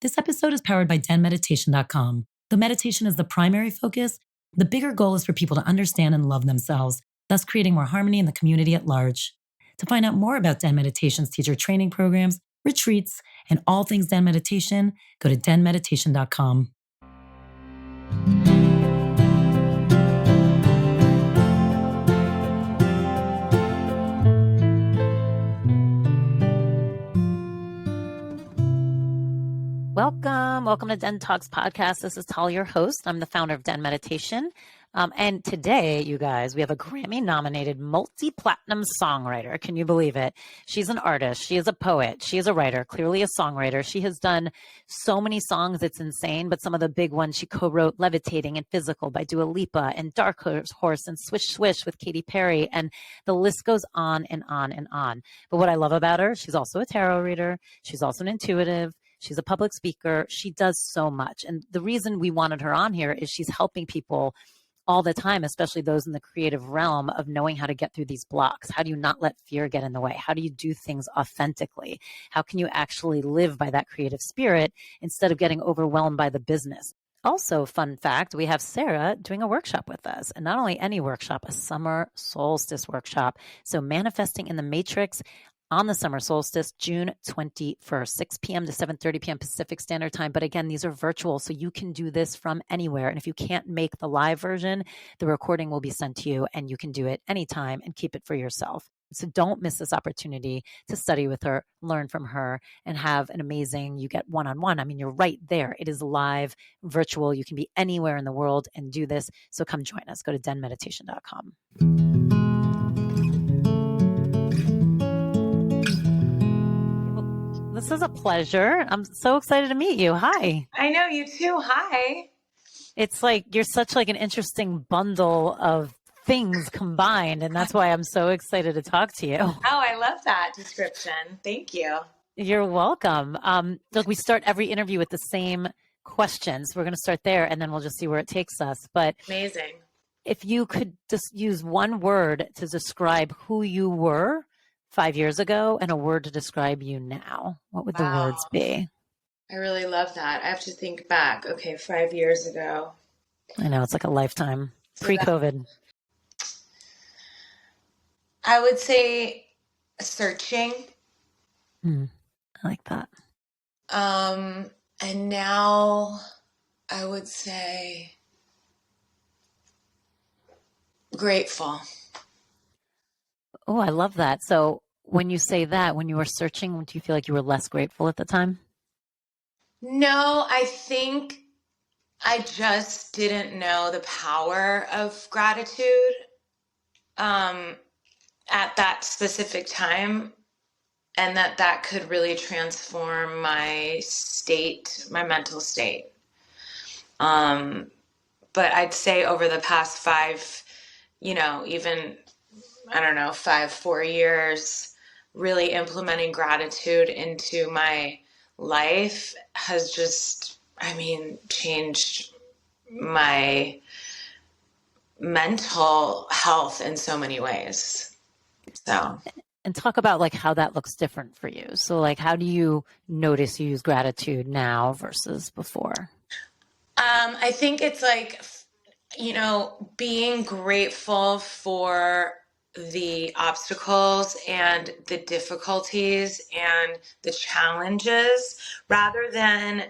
This episode is powered by DENmeditation.com. Though meditation is the primary focus, the bigger goal is for people to understand and love themselves, thus creating more harmony in the community at large. To find out more about Den Meditation's teacher training programs, retreats, and all things Den Meditation, go to DENmeditation.com. Welcome to DENtalks podcast. This is Tal, your host. I'm the founder of Den Meditation. And today, you guys, we have a Grammy Nominated Multi Platinum songwriter. Can you believe it? She's an artist. She is a poet. She is a writer, clearly a songwriter. She has done so many songs. It's insane. But some of the big ones, she co-wrote Levitating and Physical by Dua Lipa and Dark Horse and Swish Swish with Katy Perry. And the list goes on and on and on. But what I love about her, she's also a tarot reader. She's also an intuitive. She's a public speaker. She does so much. And the reason we wanted her on here is she's helping people all the time, especially those in the creative realm, of knowing how to get through these blocks. How do you not let fear get in the way? How do you do things authentically? How can you actually live by that creative spirit instead of getting overwhelmed by the business? Also, fun fact, we have Sarah doing a workshop with us, and not only any workshop, a summer solstice workshop. So manifesting in the matrix on the summer solstice, June 21st, 6 p.m. to 7:30 p.m. Pacific Standard Time. But again, these are virtual, so you can do this from anywhere. And if you can't make the live version, the recording will be sent to you, and you can do it anytime and keep it for yourself. So don't miss this opportunity to study with her, learn from her, and have an amazing, you get one-on-one. I mean, you're right there. It is live, virtual. You can be anywhere in the world and do this. So come join us. Go to DENmeditation.com. This is a pleasure. I'm so excited to meet you. Hi. I know, you too. Hi. It's like you're such like an interesting bundle of things combined, and that's why I'm so excited to talk to you. Oh, I love that description. Thank you. You're welcome. Look, we start every interview with the same questions. We're going to start there, and then we'll just see where it takes us. But amazing. If you could just use one word to describe who you were 5 years ago and a word to describe you now, what would the words be? I really love that. I have to think back. Okay, 5 years ago. I know, it's like a lifetime. Pre-COVID. I would say searching. I like that. And now I would say grateful. Oh, I love that. So when you say that, when you were searching, do you feel like you were less grateful at the time? No, I think I just didn't know the power of gratitude at that specific time, and that could really transform my state, my mental state. But I'd say over the past 4 years, really implementing gratitude into my life has just, changed my mental health in so many ways. So, and talk about like how that looks different for you. So like, how do you notice you use gratitude now versus before? I think it's like, being grateful for the obstacles and the difficulties and the challenges, rather than,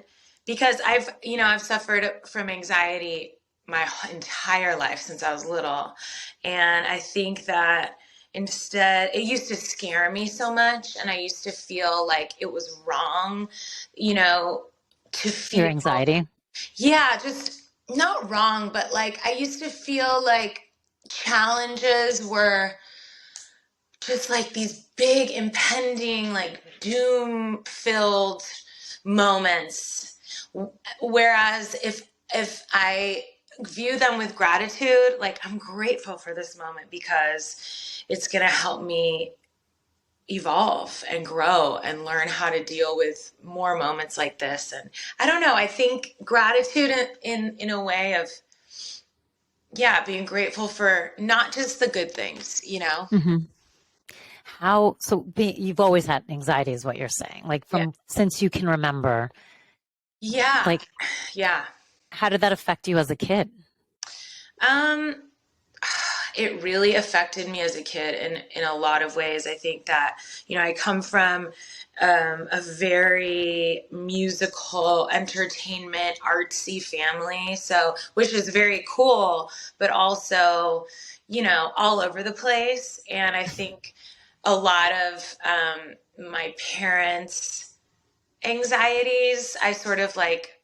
because I've suffered from anxiety my entire life since I was little. And I think that instead, it used to scare me so much, and I used to feel like it was wrong, to feel your anxiety. Yeah, just not wrong, but like I used to feel like challenges were just like these big impending, like doom-filled moments. Whereas if I view them with gratitude, like I'm grateful for this moment because it's going to help me evolve and grow and learn how to deal with more moments like this. And I don't know, I think gratitude in a way of, being grateful for not just the good things, Mm-hmm. You've always had anxiety is what you're saying, like since you can remember. Yeah. Like, Yeah. how did that affect you as a kid? Um, it really affected me as a kid in a lot of ways. I think that, I come from a very musical, entertainment, artsy family, so which is very cool, but also, all over the place. And I think a lot of my parents' anxieties, I sort of like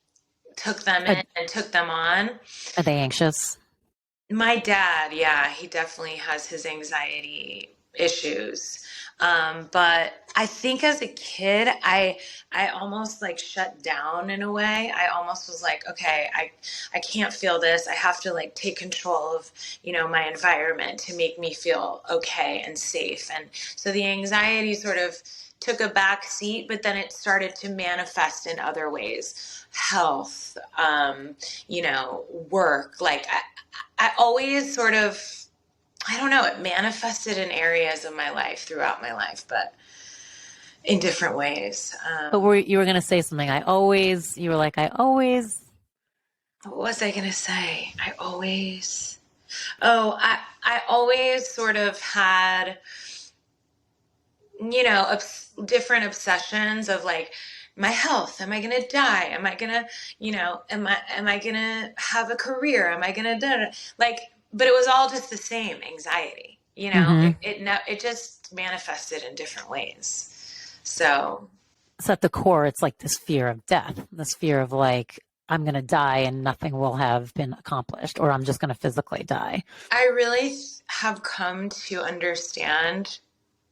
took them Are, in and took them on. are they anxious? My dad, yeah, he definitely has his anxiety issues. But I think as a kid, I almost like shut down in a way. I almost was like, okay, I can't feel this. I have to like take control of, my environment to make me feel okay and safe. And so the anxiety sort of took a back seat, but then it started to manifest in other ways. Health, work. Like I always sort of, I don't know, it manifested in areas of my life throughout my life, but in different ways. But you were going to say something. You were like, I always. What was I going to say? I always sort of had, different obsessions of like my health. Am I going to die? Am I going to, am I going to have a career? Am I going to, like, but it was all just the same anxiety, Mhm. it just manifested in different ways. So So at the core, it's like this fear of death, this fear of like, I'm going to die and nothing will have been accomplished, or I'm just going to physically die. I really have come to understand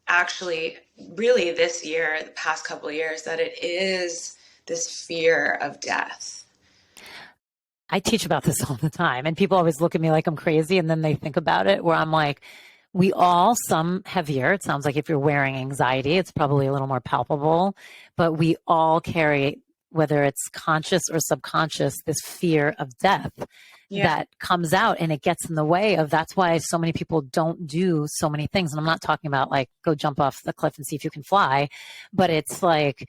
actually really this year, the past couple of years, that it is this fear of death. I teach about this all the time, and people always look at me like I'm crazy, and then they think about it, where I'm like, we all, some heavier. It sounds like if you're wearing anxiety, it's probably a little more palpable, but we all carry, whether it's conscious or subconscious, this fear of death Yeah. that comes out and it gets in the way of. That's why so many people don't do so many things. And I'm not talking about like go jump off the cliff and see if you can fly, but it's like,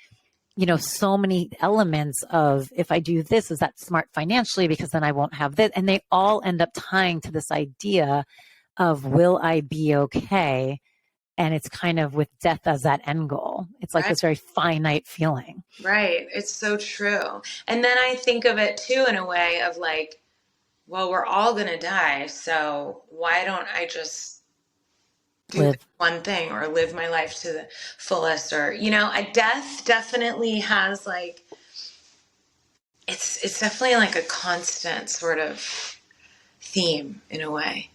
so many elements of, if I do this, is that smart financially? Because then I won't have this. And they all end up tying to this idea of, will I be okay? And it's kind of with death as that end goal. It's like Right. this very finite feeling. Right. It's so true. And then I think of it too in a way of like, well, we're all going to die. So why don't I just do this Live. one thing or live my life to the fullest? Or, a death definitely has like, it's definitely like a constant sort of theme in a way.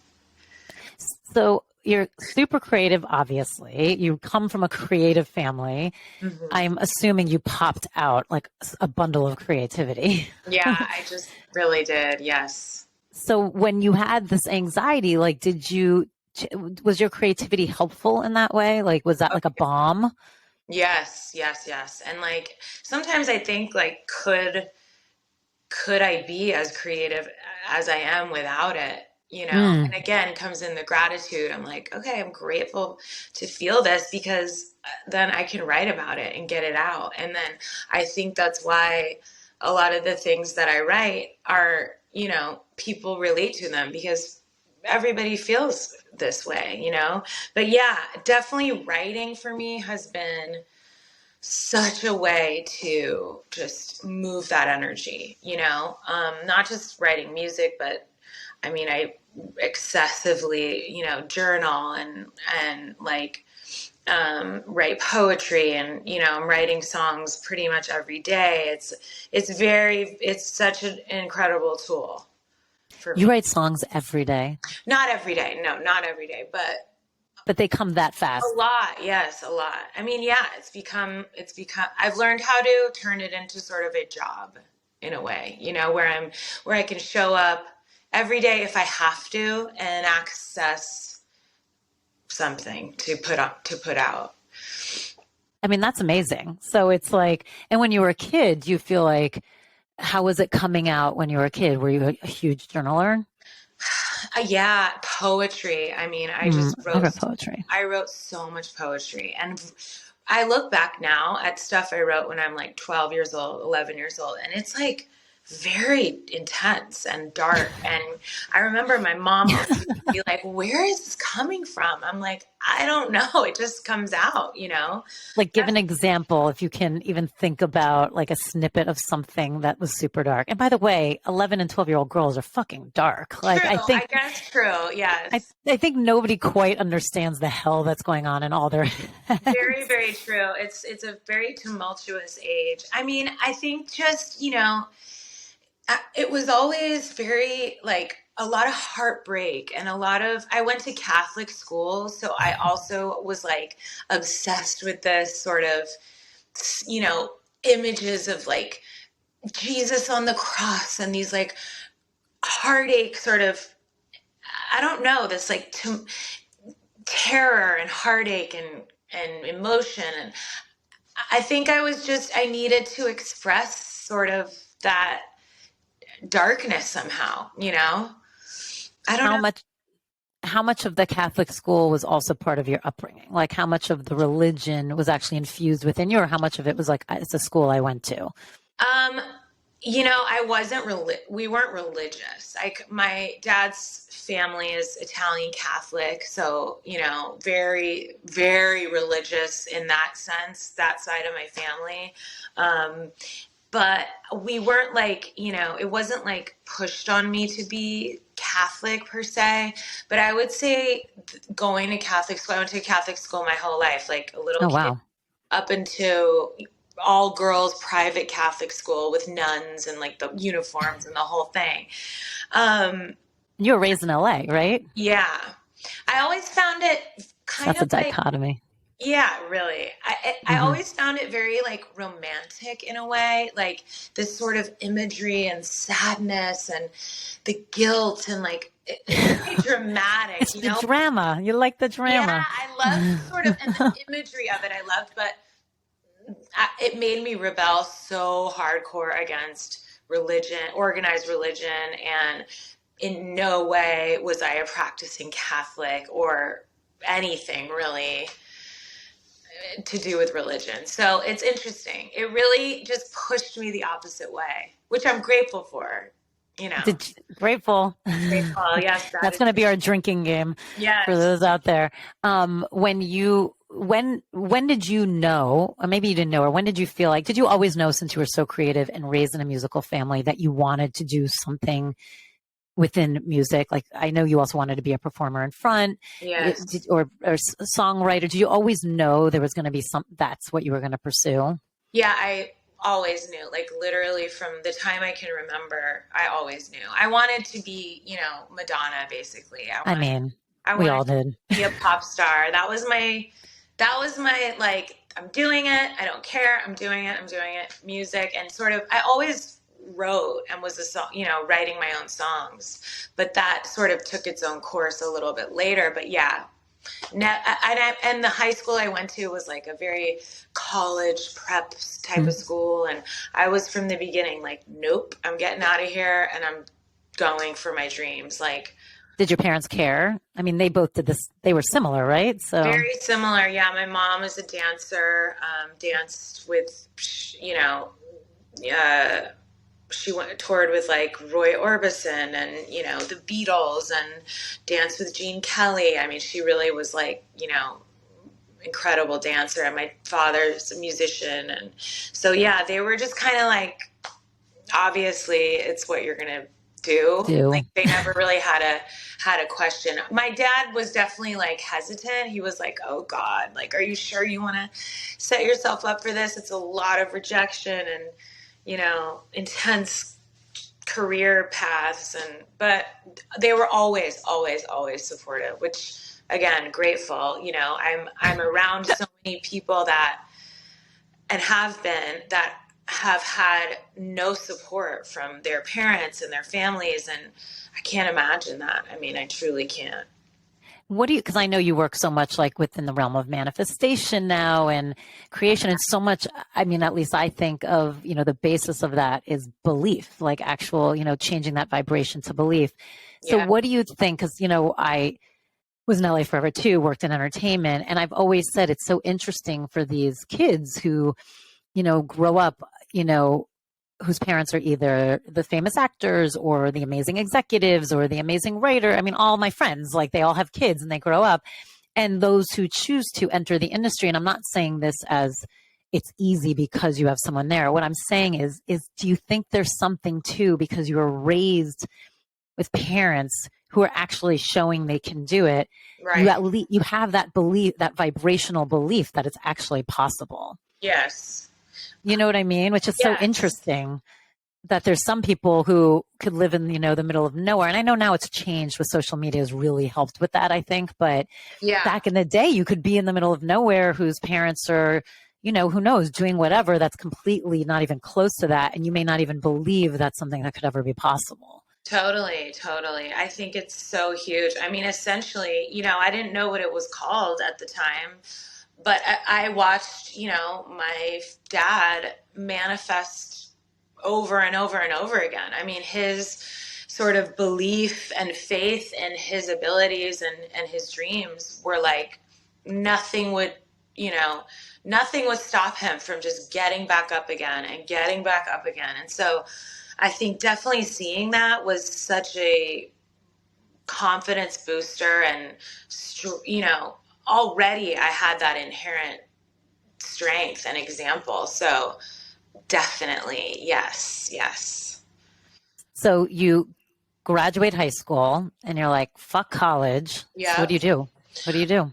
So you're super creative, obviously. You come from a creative family. Mm-hmm. I'm assuming you popped out like a bundle of creativity. Yeah, I just really did. Yes. So when you had this anxiety, like, was your creativity helpful in that way? Like, was that like a bomb? Yes, yes, yes. And like sometimes I think like could I be as creative as I am without it? And again comes in the gratitude. I'm like, okay, I'm grateful to feel this because then I can write about it and get it out. And then I think that's why a lot of the things that I write are, people relate to them because everybody feels this way. But yeah, definitely writing for me has been such a way to just move that energy, not just writing music, but I mean, I excessively, journal and like, write poetry and, I'm writing songs pretty much every day. It's such an incredible tool for You me. write songs every day, Not every day. No, not every day, but they come that a fast. lot, yes, a lot. I mean, yeah, it's become, I've learned how to turn it into sort of a job in a way, where I can show up every day if I have to and access something to put out. I mean, that's amazing. So it's like, and when you were a kid, you feel like, how was it coming out when you were a kid? Were you a huge journaler? Yeah, poetry. I mean, I just I wrote, wrote poetry. I wrote so much poetry and I look back now at stuff I wrote when I'm like 12 years old, 11 years old, and it's like very intense and dark. And I remember my mom always used to be like, "Where is this coming from?" I'm like, "I don't know. It just comes out, you know?" Like, give an example if you can even think about like a snippet of something that was super dark. And by the way, 11 and 12-year-old girls are fucking dark. Like, True. I guess true. Yes. I think nobody quite understands the hell that's going on in all their heads. Very, very true. It's a very tumultuous age. I mean, I think just, it was always very like a lot of heartbreak and a lot of, I went to Catholic school, so I also was like obsessed with this sort of, images of like Jesus on the cross and these like heartache sort of, I don't know, this like terror and heartache and emotion. And I think I needed to express sort of that darkness somehow, I don't know. How much of the Catholic school was also part of your upbringing? Like, how much of the religion was actually infused within you, or how much of it was like, it's a school I went to? I wasn't we weren't religious. My dad's family is Italian Catholic, so, very, very religious in that sense, that side of my family. But we weren't like, it wasn't like pushed on me to be Catholic per se. But I would say going to Catholic school, I went to Catholic school my whole life, like a little Oh, kid, wow. up until all girls private Catholic school with nuns and like the uniforms and the whole thing. You were raised in LA, right? Yeah. I always found it kind That's a of like, dichotomy. yeah, really. I always found it very like romantic in a way, like this sort of imagery and sadness and the guilt and like it's very dramatic, It's the drama. You like the drama. Yeah, I loved sort of and the imagery of it. I loved, but it made me rebel so hardcore against religion, organized religion, and in no way was I a practicing Catholic or anything really to do with religion. So it's interesting. It really just pushed me the opposite way, which I'm grateful for, Grateful. Grateful, yes. That's going to be our drinking game for those out there. When did you know, or maybe you didn't know, or when did you feel like, did you always know since you were so creative and raised in a musical family that you wanted to do something within music? Like, I know you also wanted to be a performer in front, or songwriter. Did you always know there was going to be that's what you were going to pursue? Yeah, I always knew, like literally from the time I can remember, I always knew. I wanted to be, Madonna, basically. We all did. Be a pop star. That was my like, I'm doing it. I don't care. I'm doing it. Music. And sort of, I always wrote and was writing my own songs, but that sort of took its own course a little bit later. But yeah, and the high school I went to was like a very college prep type of school. And I was from the beginning like, nope, I'm getting out of here and I'm going for my dreams. Like, did your parents care? I mean, they both did this. They were similar, right? So very similar. Yeah. My mom is a dancer, danced with, she toured with like Roy Orbison and, the Beatles and danced with Gene Kelly. I mean, she really was like, incredible dancer. And my father's a musician. And so, yeah, they were just kind of like, obviously it's what you're going to do. Like they never really had a question. My dad was definitely like hesitant. He was like, oh God, like, are you sure you want to set yourself up for this? It's a lot of rejection and, intense career paths. But they were always, always, always supportive, which again, grateful. I'm around so many people that have had no support from their parents and their families. And I can't imagine that. I mean, I truly can't. Because I know you work so much like within the realm of manifestation now and creation and so much, I mean, at least I think of, the basis of that is belief, like actual, changing that vibration to belief. So what do you think? Because, was in LA forever too, worked in entertainment. And I've always said it's so interesting for these kids who, grow up, whose parents are either the famous actors or the amazing executives or the amazing writer. I mean, all my friends, like they all have kids and they grow up. And those who choose to enter the industry, and I'm not saying this as it's easy because you have someone there. What I'm saying is do you think there's something too, because you were raised with parents who are actually showing they can do it, Right. you at least you have that belief, that vibrational belief that it's actually possible. Yes. You know what I mean? Which is so interesting that there's some people who could live in, the middle of nowhere. And I know now it's changed with social media has really helped with that, I think. But back in the day, you could be in the middle of nowhere whose parents are, who knows, doing whatever that's completely not even close to that. And you may not even believe that's something that could ever be possible. Totally, totally. I think it's so huge. I mean, essentially, I didn't know what it was called at the time, but I watched, my dad manifest over and over and over again. I mean, his sort of belief and faith in his abilities and his dreams were like nothing would stop him from just getting back up again and getting back up again. And so I think definitely seeing that was such a confidence booster, and already I had that inherent strength and example. So definitely, yes. So you graduate high school and you're like, fuck college. Yeah. So what do you do? What do you do?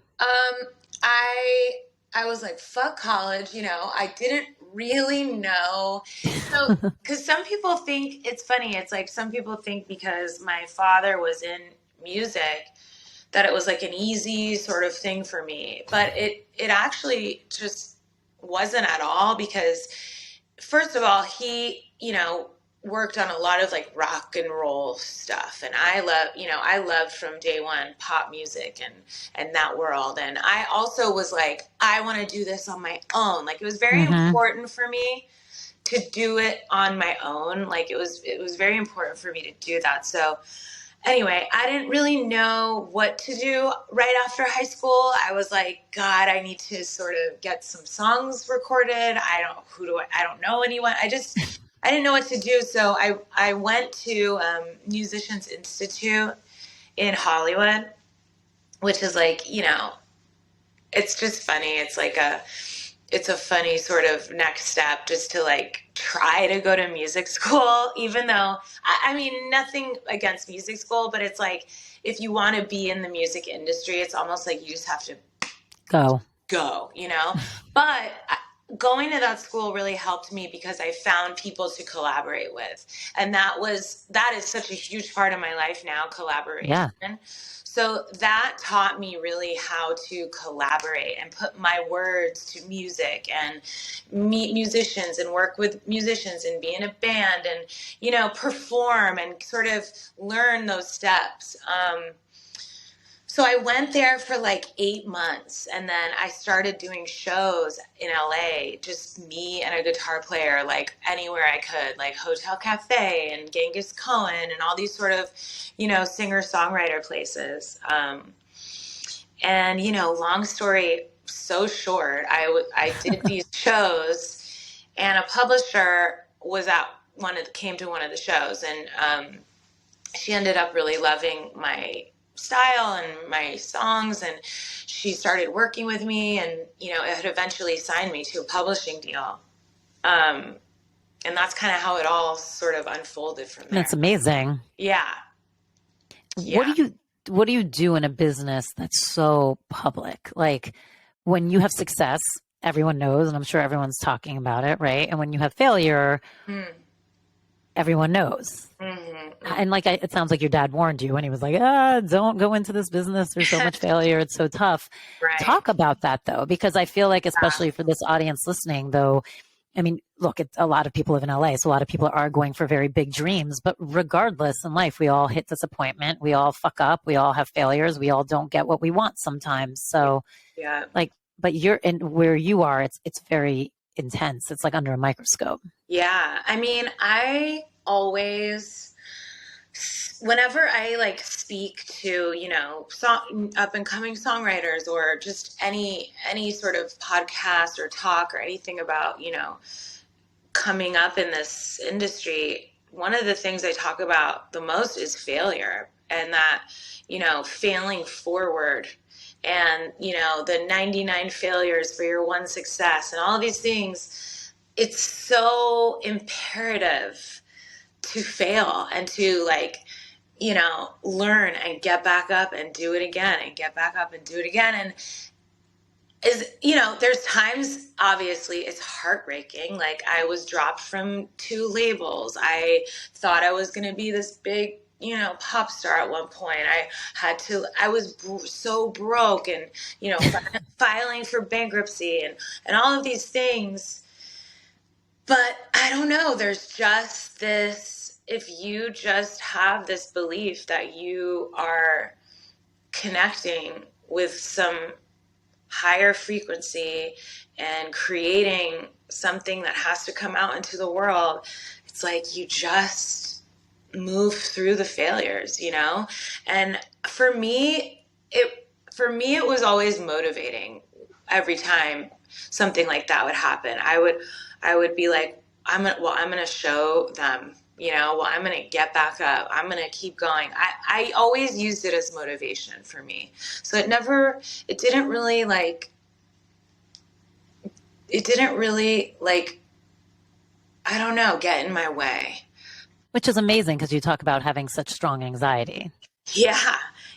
I was like, fuck college. I didn't really know. So, because some people think, it's funny. It's like some people think because my father was in music that it was like an easy sort of thing for me. But it actually just wasn't at all, because first of all, he, worked on a lot of like rock and roll stuff, and I loved from day one pop music and that world. And I also was like, I want to do this on my own. Like, it was very important for me to do it on my own. Like, it was very important for me to do that. So anyway, I didn't really know what to do right after high school. I was like, God, I need to sort of get some songs recorded. I don't know anyone. I didn't know what to do. So I went to Musicians Institute in Hollywood, which is like, it's just funny. It's like it's a funny sort of next step, just to like try to go to music school, even though I mean, nothing against music school, but it's like, if you want to be in the music industry, it's almost like you just have to go, but going to that school really helped me because I found people to collaborate with. And that is such a huge part of my life now, collaboration. Yeah. So that taught me really how to collaborate and put my words to music and meet musicians and work with musicians and be in a band and, perform and sort of learn those steps. So I went there for like 8 months, and then I started doing shows in LA, just me and a guitar player, like anywhere I could, like Hotel Cafe and Genghis Cohen and all these sort of, singer-songwriter places. And, long story so short, I did these shows, and a publisher came to one of the shows, and she ended up really loving my style and my songs, and she started working with me, and it had eventually signed me to a publishing deal, and that's kind of how it all sort of unfolded from there. That's amazing. Yeah. What do you do in a business that's so public? Like, when you have success, everyone knows, and I'm sure everyone's talking about it, right? And when you have failure, everyone knows. And like, it sounds like your dad warned you, and he was like, don't go into this business. There's so much failure. It's so tough. Right. Talk about that though, because I feel like, especially for this audience listening though, I mean, look, a lot of people live in LA, so a lot of people are going for very big dreams, but regardless in life, we all hit disappointment. We all fuck up. We all have failures. We all don't get what we want sometimes. So but where you are, it's very intense. It's like under a microscope. Yeah. I mean, I always whenever I like speak to, up and coming songwriters or just any sort of podcast or talk or anything about, coming up in this industry, one of the things I talk about the most is failure, and that, failing forward, and, the 99 failures for your one success and all these things. It's so imperative to fail and to like, learn and get back up and do it again and get back up and do it again. And there's times, obviously, it's heartbreaking. Like, I was dropped from 2 labels. I thought I was going to be this big, pop star at one point. I was so broke and, filing for bankruptcy and all of these things. But I don't know, there's just this, if you just have this belief that you are connecting with some higher frequency and creating something that has to come out into the world, it's like you just move through the failures, And for me, it was always motivating every time something like that would happen. I would be like, I'm going to show them, I'm going to get back up. I'm going to keep going. I always used it as motivation for me. So it didn't really I don't know, get in my way. Which is amazing because you talk about having such strong anxiety.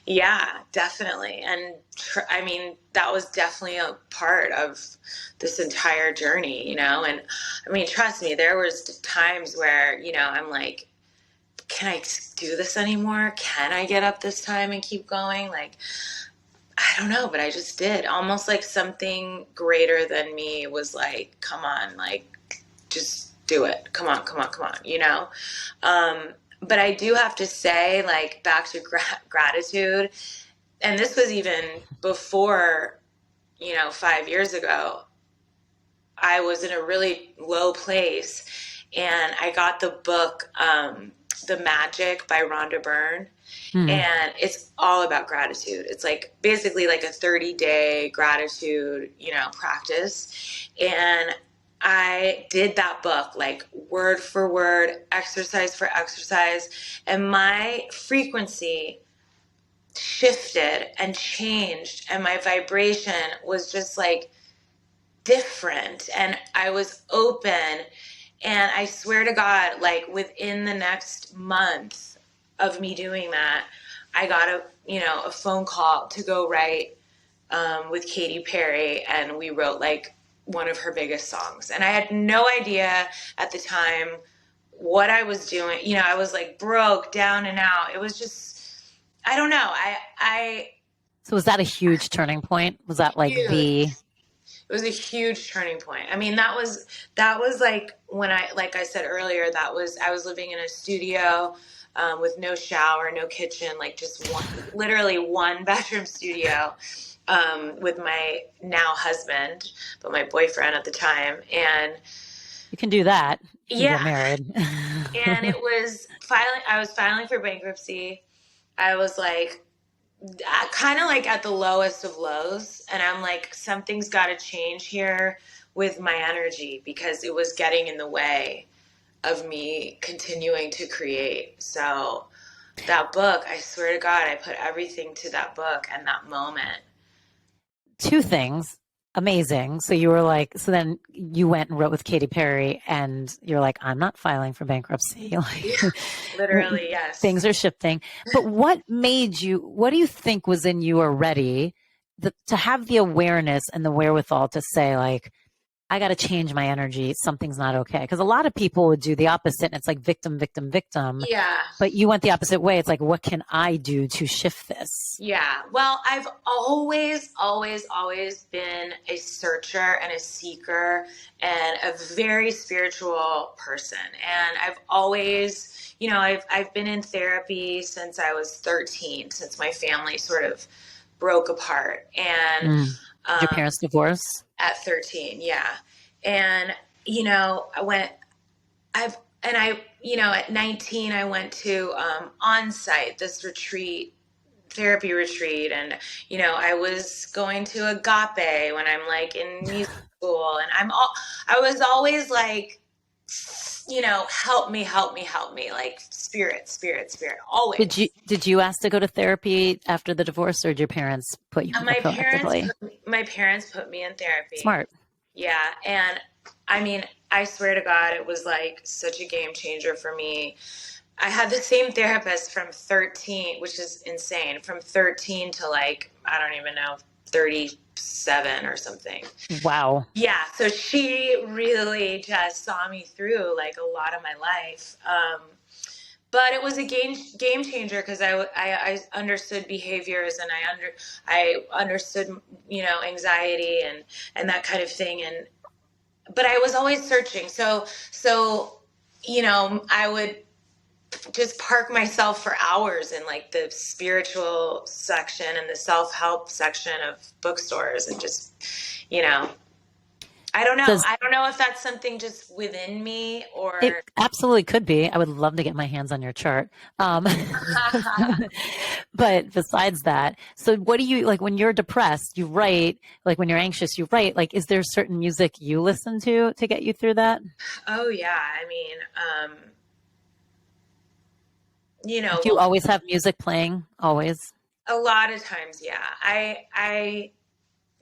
Yeah, definitely. And I mean, that was definitely a part of this entire journey, And I mean, trust me, there was times where, I'm like, can I do this anymore? Can I get up this time and keep going? Like, I don't know, but I just did. Almost like something greater than me was like, come on, like, just do it. Come on. But I do have to say, like, back to gratitude, and this was even before, 5 years ago, I was in a really low place, and I got the book, The Magic by Rhonda Byrne, and it's all about gratitude. It's like basically like a 30-day gratitude, practice. And I did that book like word for word, exercise for exercise, and my frequency shifted and changed, and my vibration was just like different, and I was open. And I swear to God, like within the next month of me doing that, I got a phone call to go write with Katy Perry, and we wrote like one of her biggest songs. And I had no idea at the time what I was doing. I was like broke, down and out. It was just, I don't know. So was that a huge turning point? Was that like It was a huge turning point. I mean, that was like when like I said earlier, I was living in a studio with no shower, no kitchen, like just literally one bedroom studio. With my now husband, but my boyfriend at the time. And you can do that. Yeah. Get married. And I was filing for bankruptcy. I was like, kind of like at the lowest of lows. And I'm like, something's got to change here with my energy, because it was getting in the way of me continuing to create. So that book, I swear to God, I put everything to that book and that moment. 2 things. Amazing. So you were like, so then you went and wrote with Katy Perry, and you're like, I'm not filing for bankruptcy. Like, yeah, literally, yes. Things are shifting. But what do you think was in you already to have the awareness and the wherewithal to say, like, I got to change my energy. Something's not okay. Because a lot of people would do the opposite, and it's like victim, victim, victim. Yeah. But you went the opposite way. It's like, what can I do to shift this? Yeah. Well, I've always, always, always been a searcher and a seeker and a very spiritual person. And I've always, I've been in therapy since I was 13, since my family sort of broke apart. And your parents divorced? At 13, yeah. And, and I, at 19, I went to on-site, this therapy retreat. And, I was going to Agape when I'm like in music school. And I was always like, help me, help me, help me. Like spirit, spirit, spirit, always. Did you ask to go to therapy after the divorce, or did your parents put you in My it parents proactively? my parents put me in therapy. Smart. Yeah. And I mean, I swear to God, it was like such a game changer for me. I had the same therapist from 13, which is insane, from 13 to like, I don't even know, 37 or something. Wow. Yeah. So she really just saw me through like a lot of my life. But it was a game changer because I understood behaviors, and I understood, anxiety and that kind of thing. But I was always searching. So, I would just park myself for hours in like the spiritual section and the self-help section of bookstores, and just, you know, I don't know. Does I don't know if that's something just within me it or absolutely could be. I would love to get my hands on your chart. But besides that, so what do you like when you're depressed? You write, like when you're anxious, you write. Like, is there certain music you listen to get you through that? oh yeah, I mean, Like, do you well, always have music playing? Always. a lot of times, yeah. I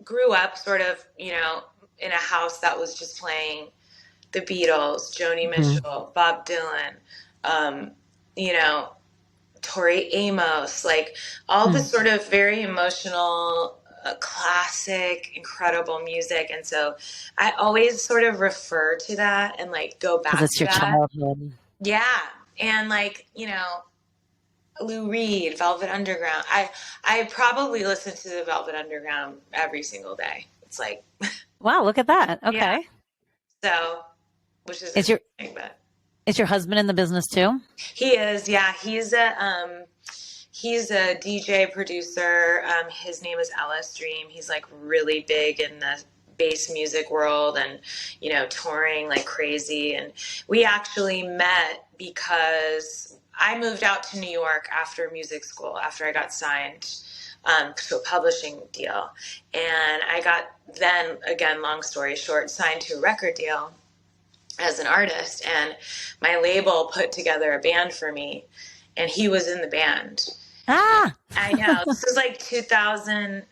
grew up sort of, in a house that was just playing the Beatles, Joni Mhm. Mitchell, Bob Dylan, um, you know, Tori Amos, like all the Mm. sort of very emotional, classic, incredible music. And so I always sort of refer to that and like go Because back it's to your that. childhood. Yeah. And like, Lou Reed, Velvet Underground. I probably listen to the Velvet Underground every single day. It's like, Wow, look at that. yeah. Okay. So, which is Is your interesting, but is your husband in the business too? he is, yeah. He's a DJ producer. His name is Ellis Dream. He's like really big in the bass music world, and touring like crazy. And we actually met because I moved out to New York after music school, after I got signed to a publishing deal. And I got then, again, long story short, signed to a record deal as an artist. And my label put together a band for me, and he was in the band. Ah, I know. This was like 2000,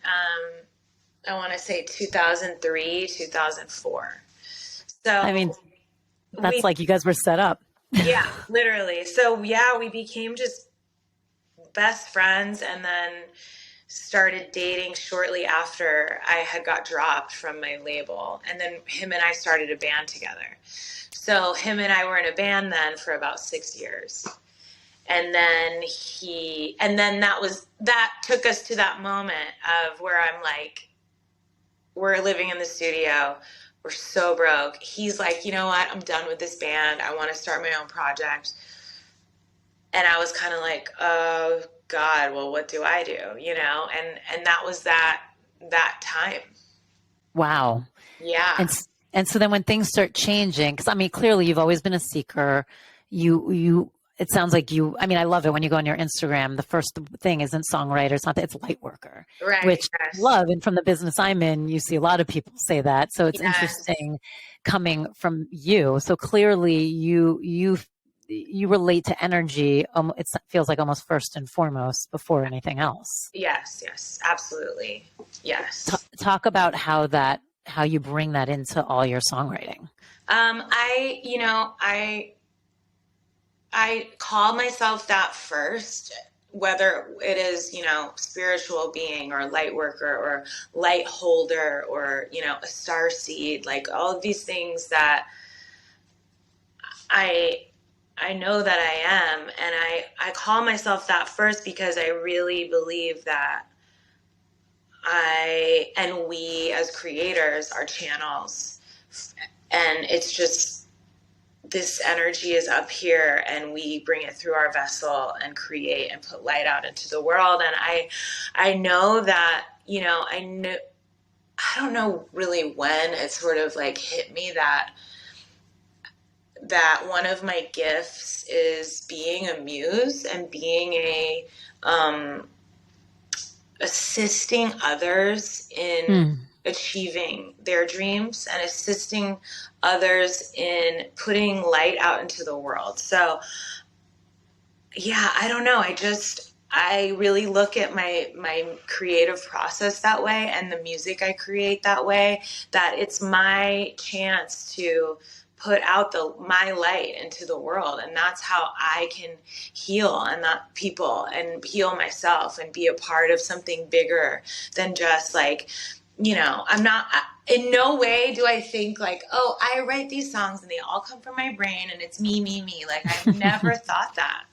I want to say 2003, 2004. I mean, So that's we, like you guys were set up. yeah, literally. So yeah, we became just best friends, and then started dating shortly after I had got dropped from my label. And then him and I started a band together. So him and I were in a band then for about 6 years. And then that took us to that moment of where I'm like, we're living in the studio, we're so broke. He's like, you know what, I'm done with this band, I want to start my own project. And I was kind of like, oh God, well, what do I do, and that was that time. Wow. Yeah. And and so then when things start changing, because I mean, clearly you've always been a seeker. You it sounds like you. I mean, I love it when you go on your Instagram. The first thing isn't songwriter; it's not that; it's light worker, Right. which I Yes. love. And from the business I'm in, you see a lot of people say that. So it's Yes. interesting coming from you. So clearly, you relate to energy. It feels like almost first and foremost before anything else. Yes. Yes. Absolutely. Yes. Talk about how you bring that into all your songwriting. I call myself that first, whether it is, spiritual being or light worker or light holder or, a star seed, like all of these things that I I know that I am. And I call myself that first because I really believe that I and we as creators are channels. And it's just this energy is up here and we bring it through our vessel and create and put light out into the world. And I know that, I don't know really when it sort of like hit me that that one of my gifts is being a muse and being assisting others in achieving their dreams and assisting others in putting light out into the world. So yeah, I don't know. I really look at my creative process that way, and the music I create that way, that it's my chance to put out my light into the world. And that's how I can heal and not people and heal myself and be a part of something bigger than just like, I'm not, in no way do I think like, oh, I write these songs and they all come from my brain and it's me, me, me. Like I've never thought that.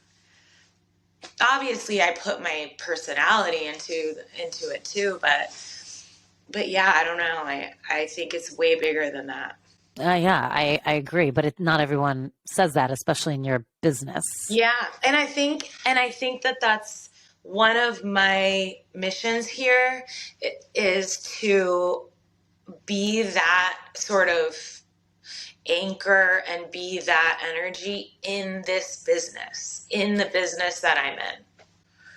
Obviously I put my personality into it too, but yeah, I don't know. I think it's way bigger than that. Yeah, I agree, but not everyone says that, especially in your business. Yeah, and I think that that's one of my missions here is to be that sort of anchor and be that energy in this business, in the business that I'm in.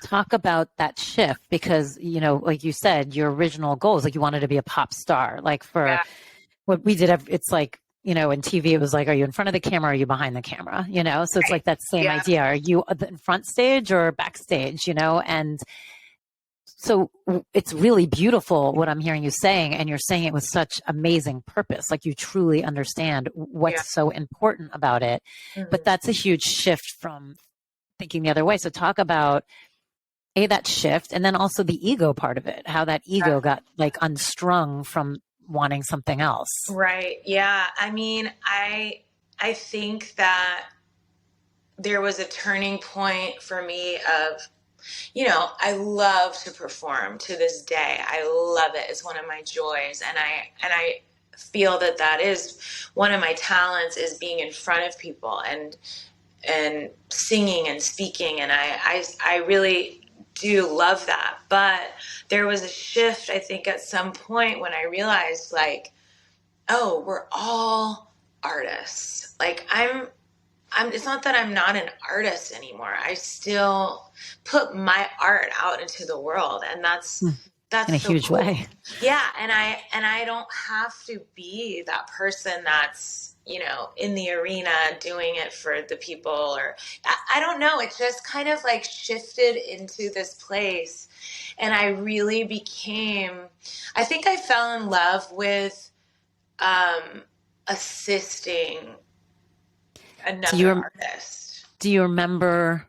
Talk about that shift, because, like you said, your original goal is like you wanted to be a pop star. Like for what we did, it's like, in TV, it was like, are you in front of the camera or are you behind the camera? So it's like that same idea. Are you in front stage or backstage, and so it's really beautiful what I'm hearing you saying, and you're saying it with such amazing purpose. Like you truly understand what's so important about it. Mm-hmm. But that's a huge shift from thinking the other way. So talk about that shift, and then also the ego part of it, how that ego got like unstrung from wanting something else. Right. Yeah. I mean, I think that there was a turning point for me of, I love to perform to this day. I love it. It's one of my joys. And I feel that is one of my talents, is being in front of people and singing and speaking. And I really do love that. But there was a shift, I think, at some point when I realized like, oh, we're all artists. Like it's not that I'm not an artist anymore. I still put my art out into the world, and that's in a so huge cool. way. Yeah, and I don't have to be that person that's, in the arena doing it for the people, or I don't know. It just kind of like shifted into this place, and I really I think I fell in love with assisting another artist. Do you remember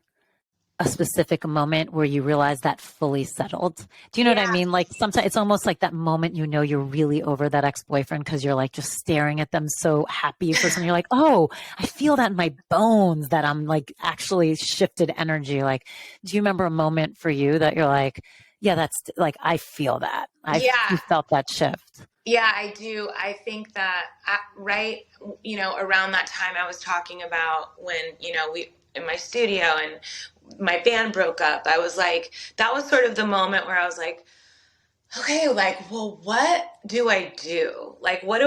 a specific moment where you realized that fully settled? Do you know what I mean? Like sometimes it's almost like that moment, you're really over that ex-boyfriend because you're like just staring at them so happy for something. You're like, oh, I feel that in my bones that I'm like actually shifted energy. Like, do you remember a moment for you that you're like, yeah, that's like, I feel that. You felt that shift. Yeah, I do. I think that around that time I was talking about when, we in my studio and my band broke up. I was like, that was sort of the moment where I was like, okay, like, well, what do I do? Like, what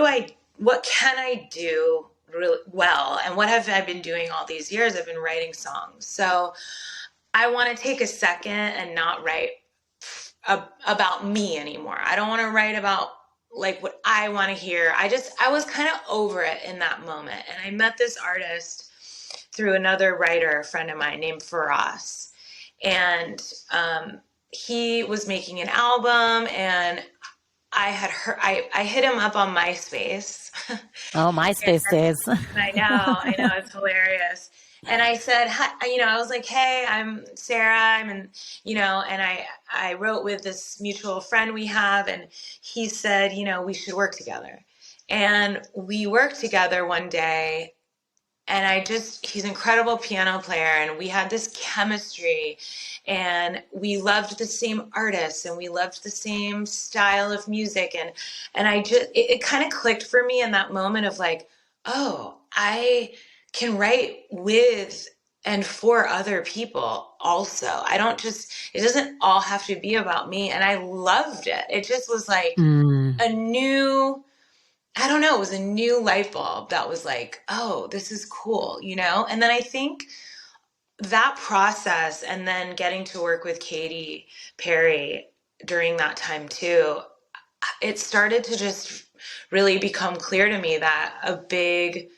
can I do really well? And what have I been doing all these years? I've been writing songs. So I want to take a second and not write about me anymore. I don't want to write about like what I want to hear. I was kind of over it in that moment. And I met this artist through another writer, a friend of mine named Faraz. And he was making an album, and I hit him up on MySpace. Oh, MySpace days. I know, it's hilarious. And I said, I was like, hey, I'm Sarah. And I wrote with this mutual friend we have. And he said, we should work together. And we worked together one day. And he's an incredible piano player. And we had this chemistry. And we loved the same artists. And we loved the same style of music. And it kind of clicked for me in that moment of like, oh, I can write with and for other people also. It doesn't all have to be about me. And I loved it. It just was like a new I don't know, it was a new light bulb that was like, oh, this is cool, you know? And then I think that process and then getting to work with Katy Perry during that time too, it started to just really become clear to me that a big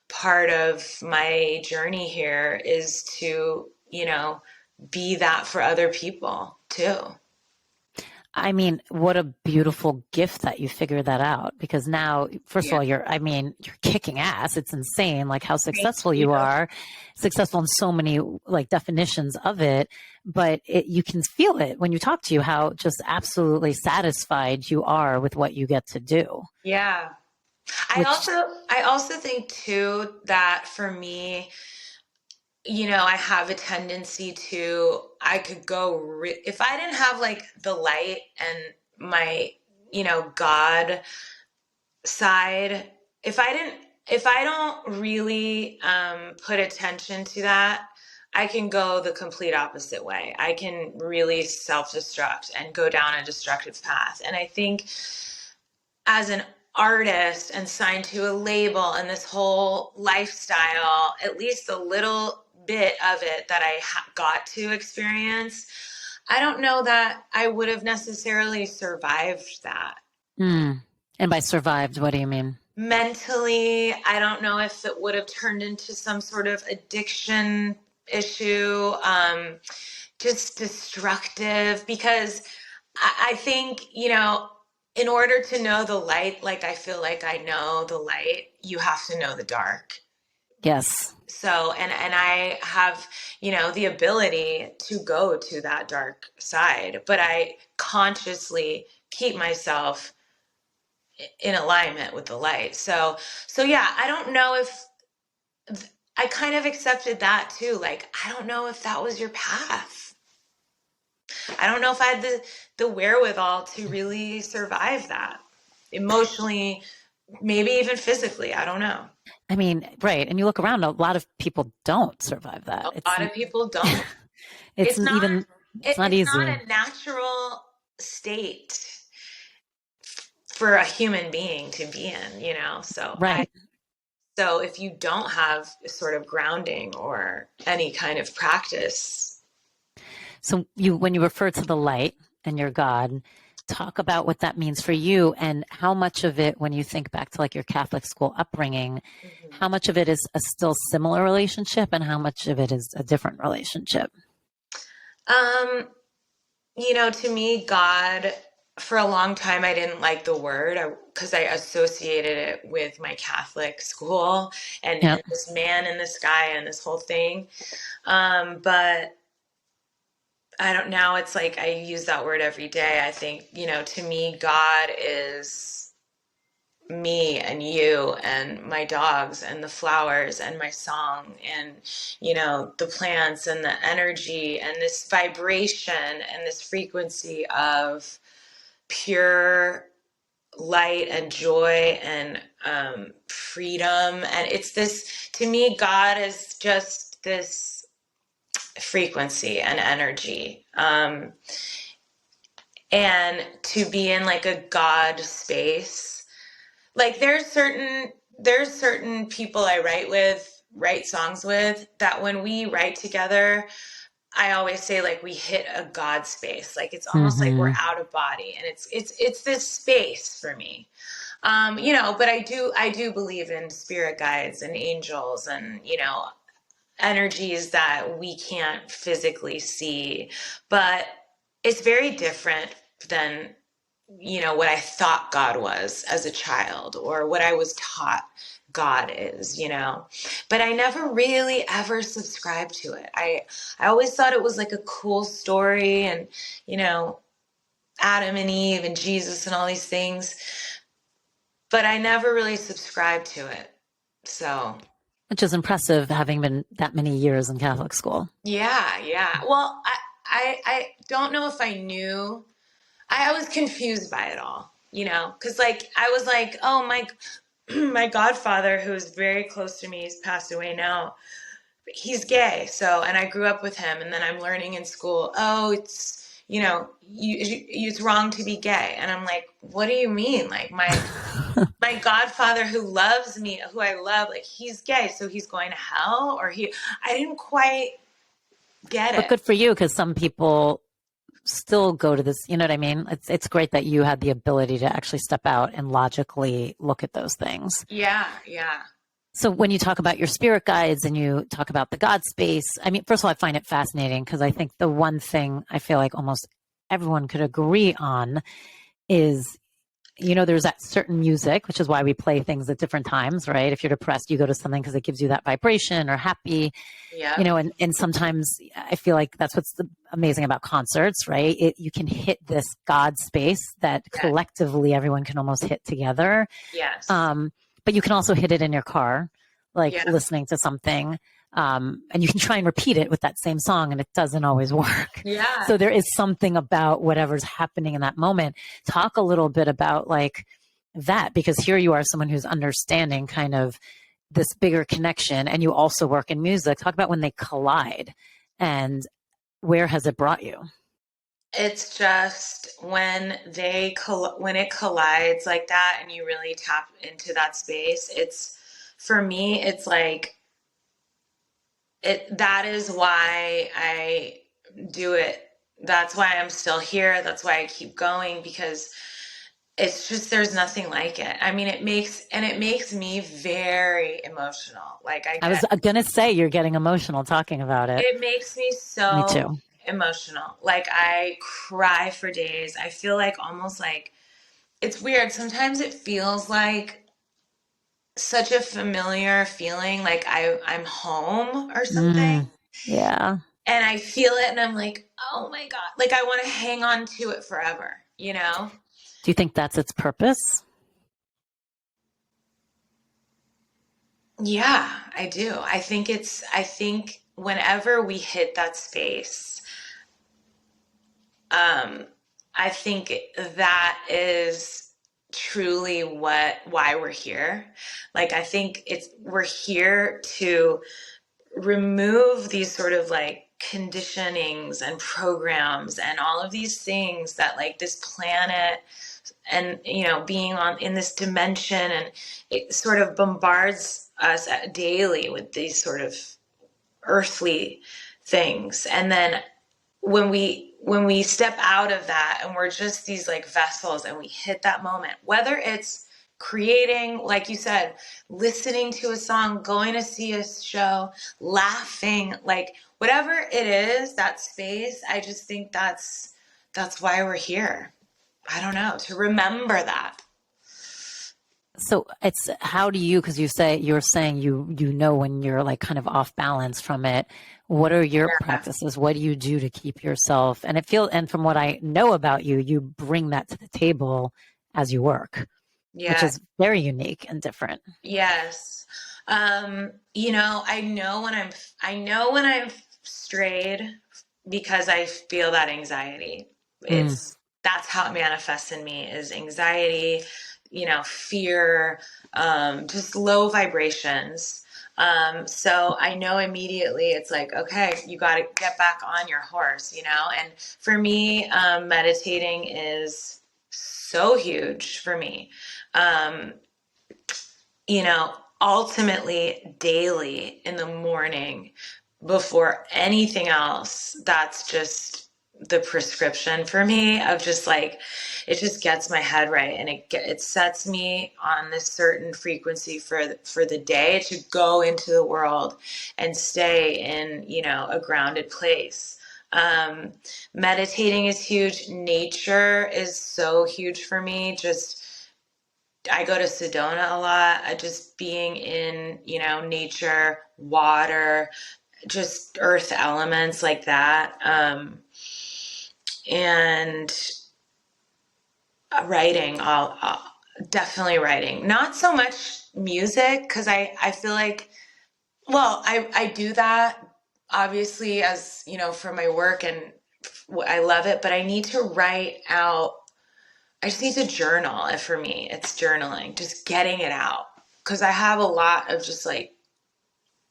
part of my journey here is to, you know, be that for other people too. I mean, what a beautiful gift that you figured that out, because now, first of Yeah. all, you're kicking ass. It's insane, like how Thank successful you. you are, successful in so many like definitions of it, but you can feel it when you talk to you, how just absolutely satisfied you are with what you get to do, Yeah. which, I also think too that for me, you know, I have a tendency to, I could go, if I didn't have like the light and my, you know, God side, if I don't really put attention to that, I can go the complete opposite way. I can really self-destruct and go down a destructive path. And I think as an artist and signed to a label and this whole lifestyle, at least a little bit of it that I got to experience, I don't know that I would have necessarily survived that. and by survived, what do you mean? Mentally, I don't know if it would have turned into some sort of addiction issue, just destructive, because I think, you know, in order to know the light, like I feel like I know the light, you have to know the dark. Yes. So, and I have, you know, the ability to go to that dark side, but I consciously keep myself in alignment with the light. So yeah, I don't know if I kind of accepted that too. Like, I don't know if that was your path. I don't know if I had the wherewithal to really survive that emotionally, maybe even physically. I don't know. I mean, right. And you look around, a lot of people don't survive A that. lot of people don't. It's It's not even, it's not it's not easy. a natural state for a human being to be in, you know? Right. So if you don't have sort of grounding or any kind of practice. So when you refer to the light and your God, talk about what that means for you and how much of it, when you think back to like your Catholic school upbringing, Mhm. how much of it is a still similar relationship and how much of it is a different relationship? Um, you know, to me, God, for a long time, I didn't like the word because I associated it with my Catholic school Yeah. and this man in the sky and this whole thing. But I don't, now it's like I use that word every day. I think, you know, to me, God is me and you and my dogs and the flowers and my song and, you know, the plants and the energy and this vibration and this frequency of pure light and joy and freedom. And it's this, to me, God is just this frequency and energy. And to be in like a God space, like there's certain people I write songs with, that when we write together, I always say like we hit a God space. Like it's almost like we're Mm-hmm. out of body, and it's this space for me. You know, but I do believe in spirit guides and angels and, you know, energies that we can't physically see, but it's very different than, you know, what I thought God was as a child or what I was taught God is, you know. But I never really ever subscribed to it. I always thought it was like a cool story and, you know, Adam and Eve and Jesus and all these things, but I never really subscribed to it. So, Which is impressive, having been that many years in Catholic school. yeah, yeah. Well, I don't know if I knew. I was confused by it all, you know, because like I was like, oh my, my godfather, who's very close to me, he's passed away now. He's gay, so and I grew up with him, and then I'm learning in school. Oh, it's it's wrong to be gay. And I'm like, what do you mean? Like my godfather who loves me, who I love, like he's gay, so he's going to hell, I didn't quite get But it. good for you, because some people still go to this, you know what I mean? It's great that you had the ability to actually step out and logically look at those things. Yeah, yeah. So when you talk about your spirit guides and you talk about the God space, I mean, first of all, I find it fascinating because I think the one thing I feel like almost everyone could agree on is, there's that certain music, which is why we play things at different times, right? If you're depressed, you go to something because it gives you that vibration, or happy, Yeah. and sometimes I feel like that's what's amazing about concerts, right? You can hit this God space that collectively everyone can almost hit together. Yes. But you can also hit it in your car, like Yeah. listening to something. And you can try and repeat it with that same song, and it doesn't always work. Yeah. So there is something about whatever's happening in that moment. Talk a little bit about like that, because here you are, someone who's understanding kind of this bigger connection, and you also work in music. Talk about when they collide, and where has it brought you? It's just when when it collides like that and you really tap into that space, for me, it's like that is why I do it. That's why I'm still here. That's why I keep going, because it's just, there's nothing like it. I mean, it makes me very emotional. Like I was going to say, you're getting emotional talking about it. It makes me so Me too. emotional. Like I cry for days. I feel like almost like, it's weird. Sometimes it feels like such a familiar feeling, like I'm home or something. Yeah. And I feel it and I'm like, oh my God. Like I want to hang on to it forever, you know? Do you think that's its purpose? Yeah, I do. I think whenever we hit that space, I think that is truly why we're here. Like I think we're here to remove these sort of like conditionings and programs and all of these things that like this planet and being in this dimension, and it sort of bombards us daily with these sort of earthly things. And then when we step out of that and we're just these like vessels and we hit that moment, whether it's creating, like you said, listening to a song, going to see a show, laughing, like whatever it is, that space, I just think that's why we're here. I don't know, to remember that. So it's, how do you, because you're saying you know when you're like kind of off balance from it, what are your practices? What do you do to keep yourself? And from what I know about you, you bring that to the table as you work, which is very unique and different. Yes. I know when I'm strayed, because I feel that anxiety. That's how it manifests in me, is anxiety, fear, just low vibrations. So I know immediately it's like, okay, you got to get back on your horse, and for me, meditating is so huge for me. Ultimately daily in the morning before anything else, that's just the prescription for me of just like, it just gets my head right. And it sets me on this certain frequency for the day to go into the world and stay in, a grounded place. Meditating is huge. Nature is so huge for me. I go to Sedona a lot. Just being in, nature, water, just earth elements like that. And writing, definitely writing. Not so much music, because I feel like, well, I do that obviously as, for my work, and I love it, but I need to write out. I just need to journal. For me, it's journaling, just getting it out, because I have a lot of just like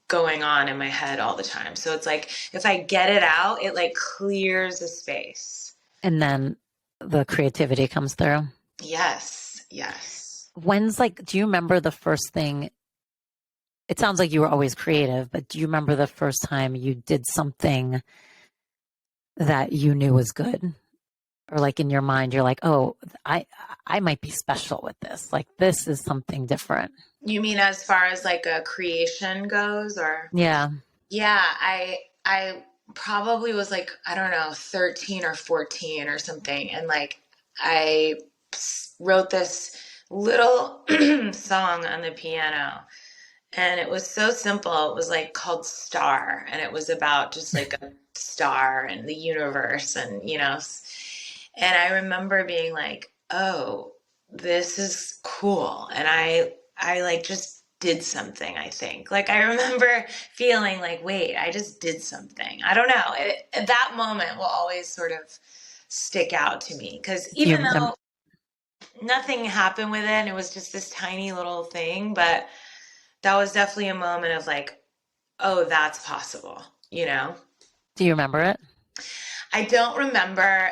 going on in my head all the time. So it's like, if I get it out, it like clears the space. And then the creativity comes through. Yes. Yes. Do you remember the first thing? It sounds like you were always creative, but do you remember the first time you did something that you knew was good? Or like in your mind, you're like, oh, I might be special with this. Like this is something different. You mean as far as like a creation goes, or? Yeah. Yeah, I probably was like, I don't know, 13 or 14 or something. And like I wrote this little song on the piano, and it was so simple. It was like called Star, and it was about just like a star and the universe, and and I remember being like, "Oh, this is cool." And I like just did something, I think. Like I remember feeling like, "Wait, I just did something." I don't know. That moment will always sort of stick out to me, because Do you even remember? though nothing happened with it, and it was just this tiny little thing, but that was definitely a moment of like, oh, that's possible, you know? Do you remember it? I don't remember.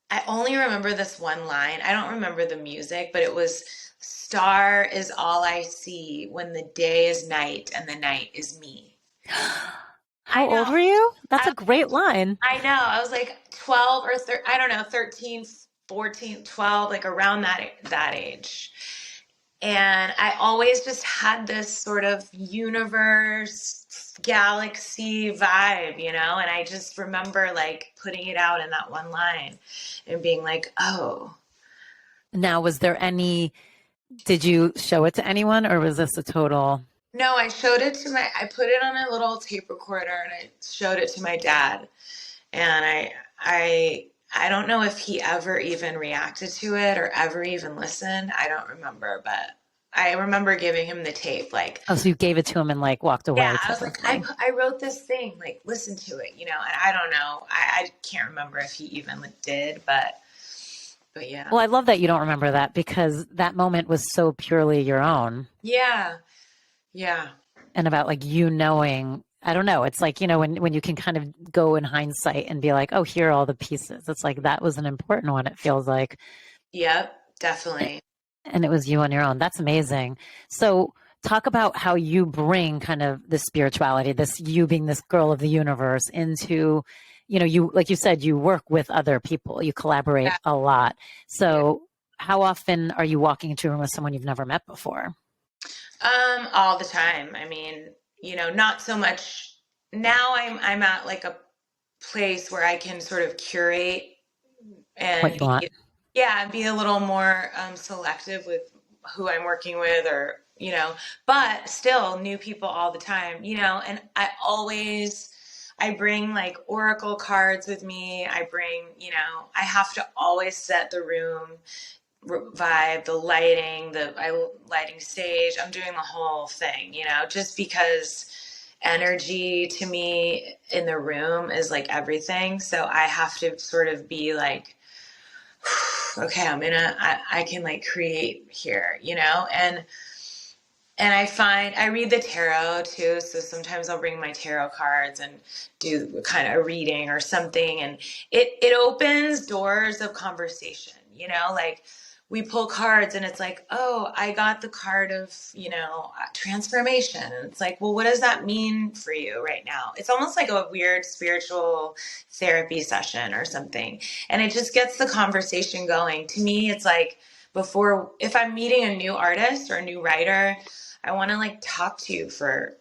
I only remember this one line. I don't remember the music, but it was star is all I see when the day is night and the night is me. I How know. old were you? That's I, a great line. I know. I was like 12 or I don't know, 13, 14, 12, like around that age. And I always just had this sort of universe, galaxy vibe, And I just remember like putting it out in that one line and being like, oh. Now, did you show it to anyone or was this a total? No, I put it on a little tape recorder and I showed it to my dad. And I don't know if he ever even reacted to it or ever even listened. I don't remember, but I remember giving him the tape, like, Oh, so you gave it to him and like walked yeah, away I was type of like, thing. I wrote this thing, like, listen to it, and I don't know. I can't remember if he even did, but yeah. Well, I love that you don't remember that because that moment was so purely your own Yeah. Yeah. and about like you knowing, I don't know. It's like, when you can kind of go in hindsight and be like, oh, here are all the pieces. It's like that was an important one, it feels like. Yep, definitely. And it was you on your own. That's amazing. So talk about how you bring kind of this spirituality, this you being this girl of the universe into, you, like you said, you work with other people, you collaborate Yeah. a lot. Yeah. So how often are you walking into a room with someone you've never met before? All the time. I mean, not so much now. I'm at like a place where I can sort of curate What and you want? be a little more selective with who I'm working with, or but still new people all the time, and I bring like oracle cards with me. I bring, I have to always set the room vibe, the lighting, lighting stage. I'm doing the whole thing, just because energy to me in the room is like everything. So I have to sort of be like, okay, I can like create here, and I read the tarot too. So sometimes I'll bring my tarot cards and do kind of a reading or something. And it opens doors of conversation, like we pull cards and it's like, oh, I got the card of, transformation. And it's like, well, what does that mean for you right now? It's almost like a weird spiritual therapy session or something. And it just gets the conversation going. To me, it's like if I'm meeting a new artist or a new writer, I want to like talk to you for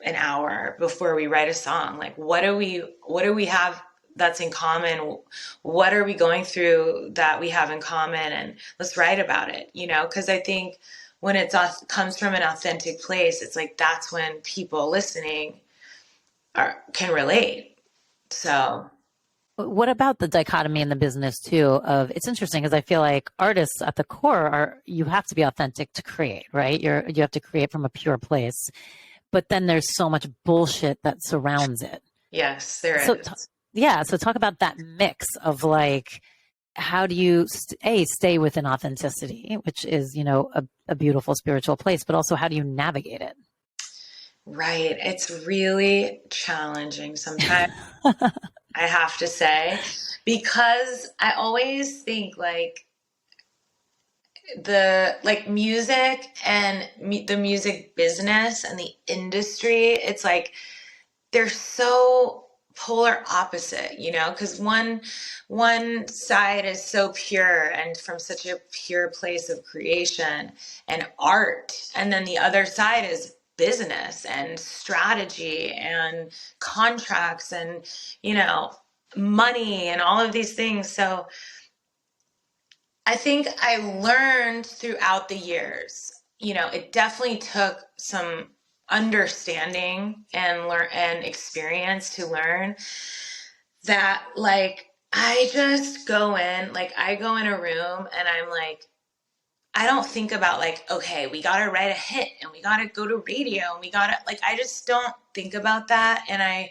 an hour before we write a song. Like, what do we have that's in common? What are we going through that we have in common? And let's write about it, because I think when it comes from an authentic place, it's like, that's when people listening can relate. So. What about the dichotomy in the business too of it's interesting because I feel like artists at the core you have to be authentic to create, right? You have to create from a pure place. But then there's so much bullshit that surrounds it. Yes, there So is. so talk about that mix of like how do you stay within authenticity, which is, a beautiful spiritual place, but also how do you navigate it? Right. It's really challenging sometimes. I have to say, because I always think like the like music and the music business and the industry, it's like they're so polar opposite, you know, because one side is so pure and from such a pure place of creation and art, and then the other side is business and strategy and contracts and, you know, money and all of these things. So I think I learned throughout the years, you know, it definitely took some understanding and learn and experience to learn that like I go in a room and I'm like, I don't think about like, okay, we got to write a hit and we got to go to radio and we got to like, I just don't think about that. And I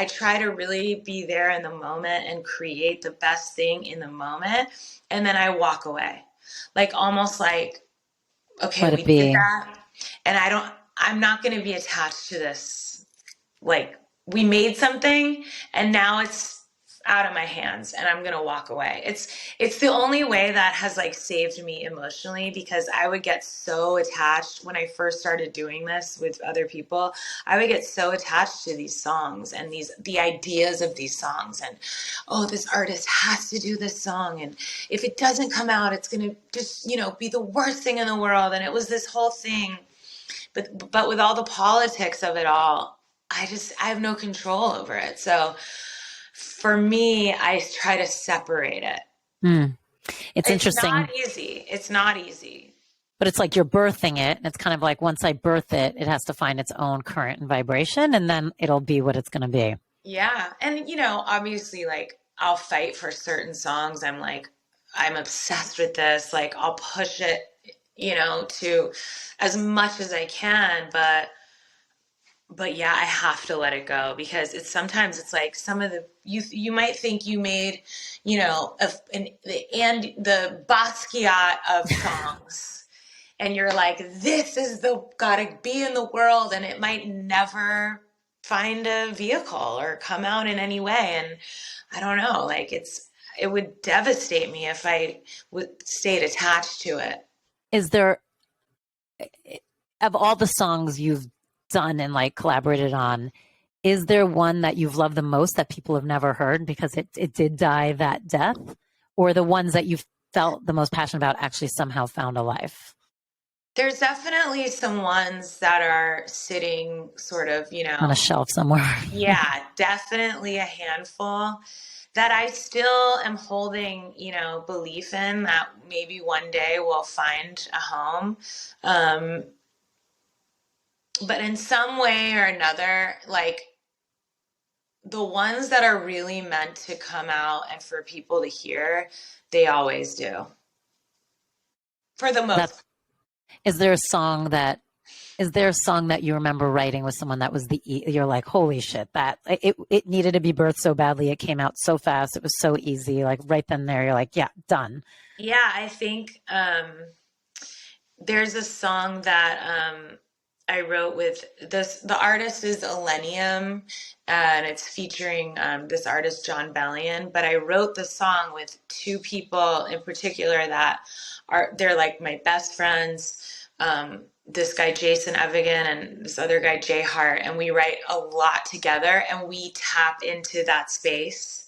try to really be there in the moment and create the best thing in the moment. And then I walk away, like almost like, okay, Let we it did be. that. And I'm not going to be attached to this. Like we made something and now it's out of my hands and I'm going to walk away. It's the only way that has like saved me emotionally, because I would get so attached when I first started doing this with other people. I would get so attached to these songs and the ideas of these songs, and oh, this artist has to do this song, and if it doesn't come out, it's going to just, you know, be the worst thing in the world. And it was this whole thing. But with all the politics of it all, I have no control over it. So for me, I try to separate it. Mm. It's It's interesting, not easy. It's not easy. but it's like you're birthing it. And it's kind of like once I birth it, it has to find its own current and vibration, and then it'll be what it's going to be. Yeah. And, you know, obviously, like, I'll fight for certain songs. I'm like, I'm obsessed with this. Like, I'll push it, you know, to as much as I can. But yeah, I have to let it go, because it's sometimes it's like some of the you might think you made, you know, the Basquiat of songs, and you're like, this is the gotta be in the world, and it might never find a vehicle or come out in any way, and I don't know, like it would devastate me if I would stayed attached to it. Is there, of all the songs you've done and like collaborated on, is there one that you've loved the most that people have never heard because it did die that death? Or the ones that you felt the most passionate about actually somehow found a life There's definitely some ones that are sitting sort of, you on a know, shelf somewhere? yeah, definitely a handful that I still am holding, you know, belief in that maybe one day we'll find a home. Um, but in some way or another, like the ones that are really meant to come out and for people to hear, they always do. For the That most. is there a song that is there a song that you remember writing with someone that was you're like, holy shit, that it needed to be birthed so badly, it came out so fast, it was so easy, like right then there you're like, yeah, done. Yeah, I think there's a song that I wrote with the artist is Elenium, and it's featuring this artist, John Bellion. But I wrote the song with two people in particular that they're like my best friends. This guy, Jason Evigan, and this other guy, Jay Hart. And we write a lot together and we tap into that space.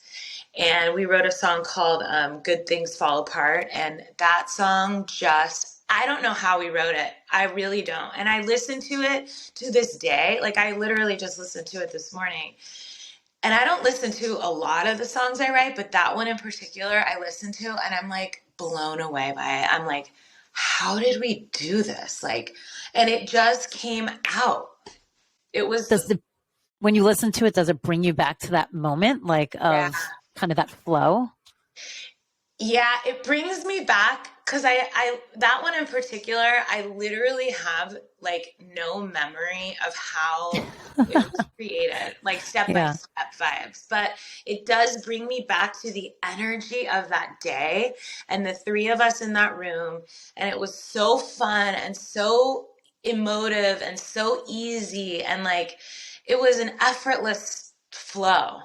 And we wrote a song called Good Things Fall Apart. And that song just, I don't know how we wrote it. I really don't. And I listen to it to this day. Like I literally just listened to it this morning. And I don't listen to a lot of the songs I write, but that one in particular I listen to and I'm like blown away by it. I'm like, how did we do this? Like, and it just came out. It was, Does the when you listen to it, does it bring you back to that moment, like yeah. of kind of that flow? Yeah, it brings me back because that one in particular, I literally have like no memory of how it was created, like step by Yeah. step vibes. But it does bring me back to the energy of that day and the three of us in that room. And it was so fun and so emotive and so easy. And like it was an effortless flow.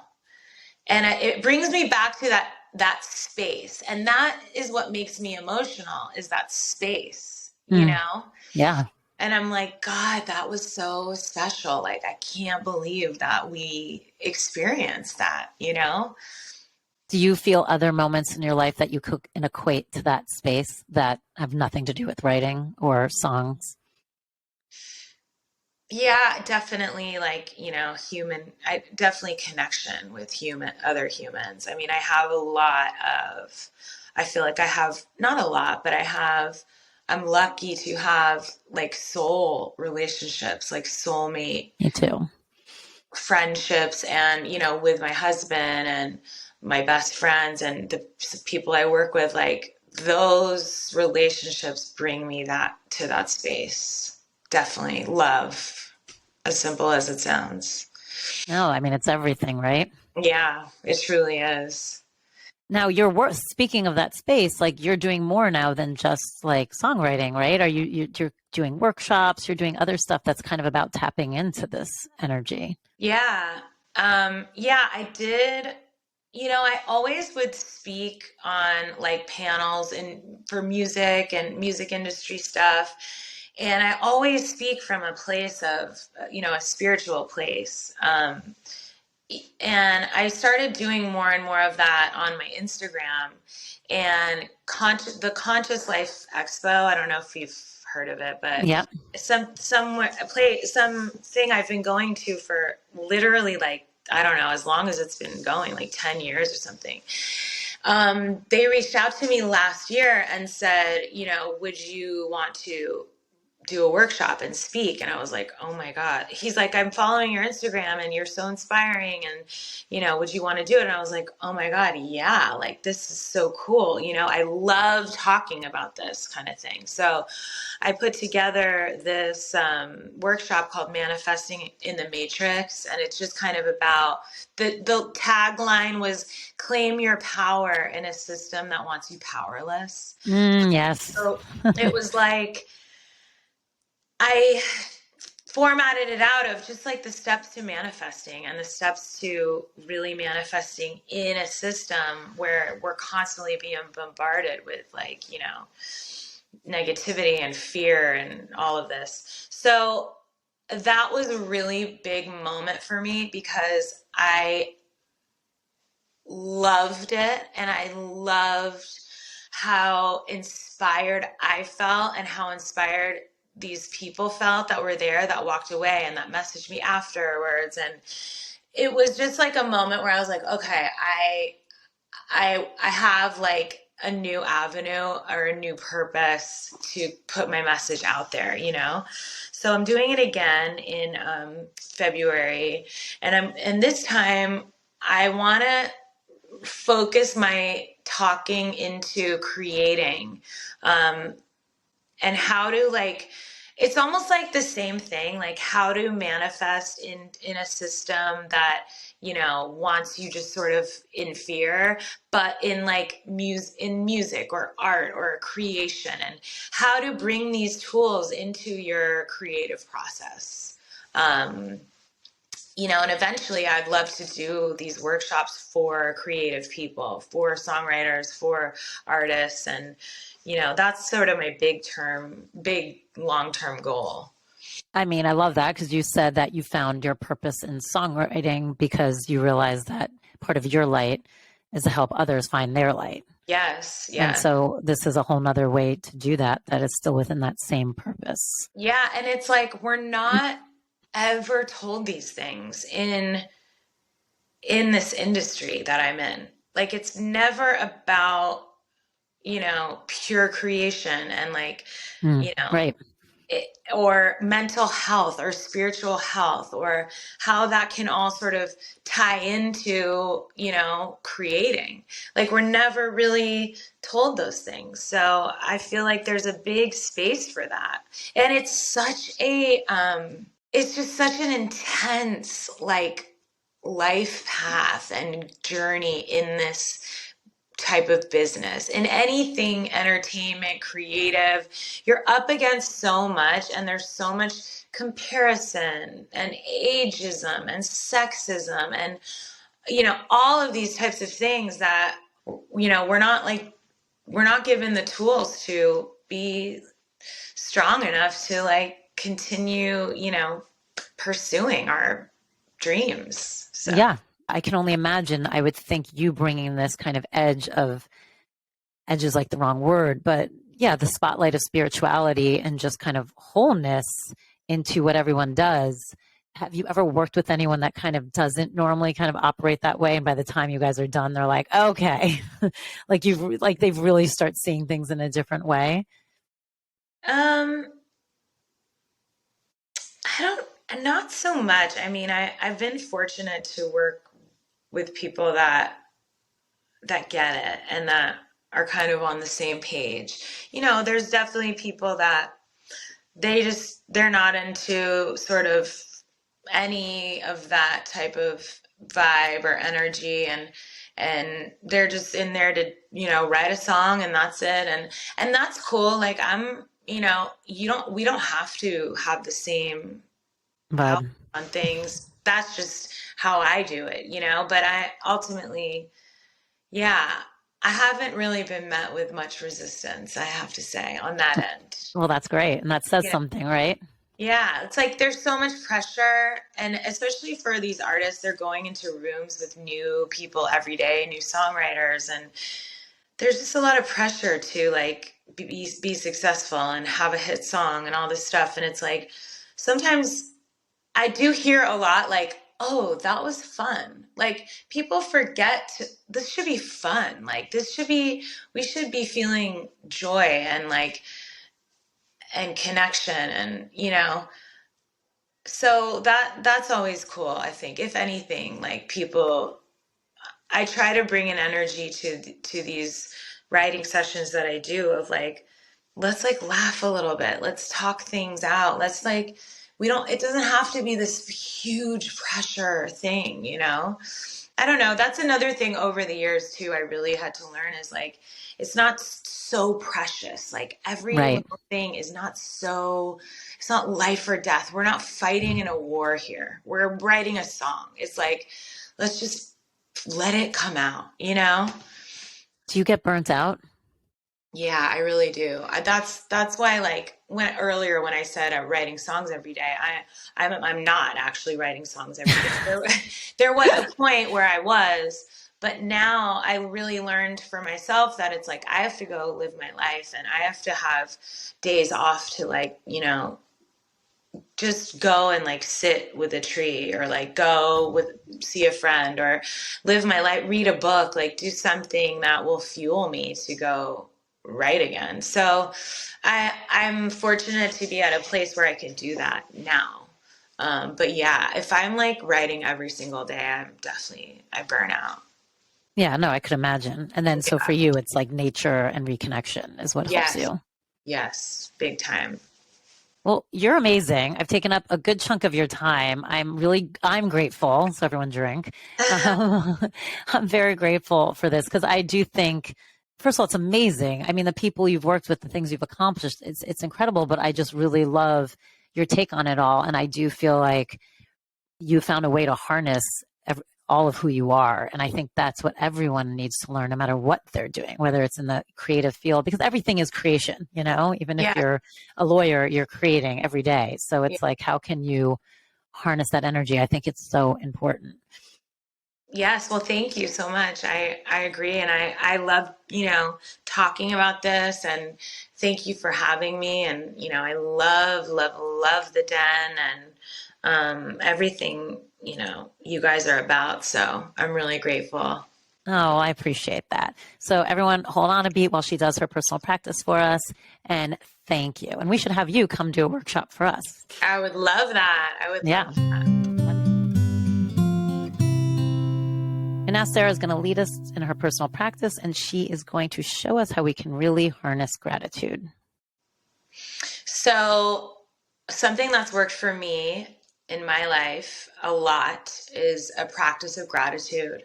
And it brings me back to that space. And that is what makes me emotional, is that space, you Mm, know? yeah. And I'm like, God, that was so special. Like, I can't believe that we experienced that, you know? Do you feel other moments in your life that you could equate to that space that have nothing to do with writing or songs? Yeah, definitely, like, I definitely connection with other humans. I mean, I feel like I have not a lot, but I'm lucky to have like soul relationships, like soulmate Me too. friendships, and, with my husband and my best friends and the people I work with, like those relationships bring me to that space. Definitely love. As simple as it sounds. No, I mean, it's everything, right? Yeah, it truly is. Now, your work, speaking of that space, like you're doing more now than just like songwriting, right? You're doing workshops, you're doing other stuff that's kind of about tapping into this energy. Yeah. Yeah, I did. I always would speak on like panels for music and music industry stuff. And I always speak from a place of, a spiritual place. And I started doing more and more of that on my Instagram. And the Conscious Life Expo, I don't know if you've heard of it, but Yep. something I've been going to for literally, like, I don't know, as long as it's been going, like 10 years or something. They reached out to me last year and said, would you want to do a workshop and speak? And I was like, oh my God. He's like, I'm following your Instagram and you're so inspiring, and would you want to do it? And I was like, oh my God, yeah, like this is so cool. I love talking about this kind of thing. So I put together this workshop called Manifesting in the Matrix, and it's just kind of about the tagline was claim your power in a system that wants you powerless. Yes. So it was like, I formatted it out of just like the steps to manifesting and the steps to really manifesting in a system where we're constantly being bombarded with, like, negativity and fear and all of this. So that was a really big moment for me because I loved it, and I loved how inspired I felt and how inspired these people felt that were there, that walked away and that messaged me afterwards. And it was just like a moment where I was like, okay, I have like a new avenue or a new purpose to put my message out there, So I'm doing it again in February, and this time I want to focus my talking into creating, and how to, like, it's almost like the same thing, like how to manifest in a system that wants you just sort of in fear, but in like music or art or creation, and how to bring these tools into your creative process. And eventually I'd love to do these workshops for creative people, for songwriters, for artists. And, that's sort of my big long-term goal. I mean, I love that because you said that you found your purpose in songwriting because you realized that part of your light is to help others find their light. Yes. And Yeah. so this is a whole nother way to do that, that is still within that same purpose. Yeah. And it's like, we're not ever told these things in this industry that I'm in. Like, it's never about, pure creation and like, Right. or mental health or spiritual health, or how that can all sort of tie into, creating. Like, we're never really told those things. So I feel like there's a big space for that. And it's just such an intense, like, life path and journey in this type of business. In anything entertainment, creative, you're up against so much, and there's so much comparison and ageism and sexism and all of these types of things that, we're not given the tools to be strong enough to like continue, pursuing our dreams. So, Yeah, I can only imagine. I would think you bringing this kind of edge is like the wrong word, but yeah, the spotlight of spirituality and just kind of wholeness into what everyone does. Have you ever worked with anyone that kind of doesn't normally kind of operate that way? And by the time you guys are done, they're like, okay, like they've really start seeing things in a different way. um, not so much. I mean, I've been fortunate to work with people that get it and that are kind of on the same page. There's definitely people that they're not into sort of any of that type of vibe or energy, and they're just in there to write a song and that's it, and that's cool. Like I'm we don't have to have the same outlook But on things. That's just how I do it, but I ultimately, yeah, I haven't really been met with much resistance, I have to say, on that end. well, that's great. And that says You know, something, right? yeah, it's like there's so much pressure, and especially for these artists, they're going into rooms with new people every day, new songwriters, and there's just a lot of pressure to like be successful and have a hit song and all this stuff. And it's like sometimes I do hear a lot like, oh, that was fun. Like people forget this should be fun. Like we should be feeling joy and like, and connection and, so that's always cool. I think if anything, like people, I try to bring an energy to these writing sessions that I do of like, let's like laugh a little bit. Let's talk things out. Let's like, we don't, it doesn't have to be this huge pressure thing, I don't know. That's another thing over the years too. I really had to learn is like, it's not so precious. Like every Right. little thing is not so, it's not life or death. We're not fighting in a war here. We're writing a song. It's like, let's just let it come out. Do you get burnt out? Yeah, I really do. That's why, like when earlier when I said writing songs every day, I'm not actually writing songs every day. There was a point where I was, but now I really learned for myself that it's like I have to go live my life and I have to have days off to like just go and like sit with a tree or like see a friend or live my life, read a book, like do something that will fuel me to go write again. So I'm fortunate to be at a place where I can do that now. But yeah, if I'm like writing every single day, I burn out. Yeah, no, I could imagine. And then so for Yeah. you, it's like nature and reconnection is what helps Yes. you. Yes. Big time. Well, you're amazing. I've taken up a good chunk of your time. I'm grateful. So everyone drink. Um, I'm very grateful for this because I do think, first of all, it's amazing. I mean, the people you've worked with, the things you've accomplished, it's incredible. But I just really love your take on it all, and I do feel like you found a way to harness all of who you are. And I think that's what everyone needs to learn, no matter what they're doing, whether it's in the creative field, because everything is creation, even if Yeah. you're a lawyer, you're creating every day. So Yeah. it's like, how can you harness that energy? I think it's so important. Yes, well, thank you so much. I agree, and I love talking about this, and thank you for having me. And I love love love the Den and everything you guys are about. So I'm really grateful. Oh, I appreciate that. So everyone hold on a beat while she does her personal practice for us. And thank you. And we should have you come do a workshop for us. I would love that. I would Yeah. love that. And now Sarah is going to lead us in her personal practice, and she is going to show us how we can really harness gratitude. So something that's worked for me in my life a lot is a practice of gratitude.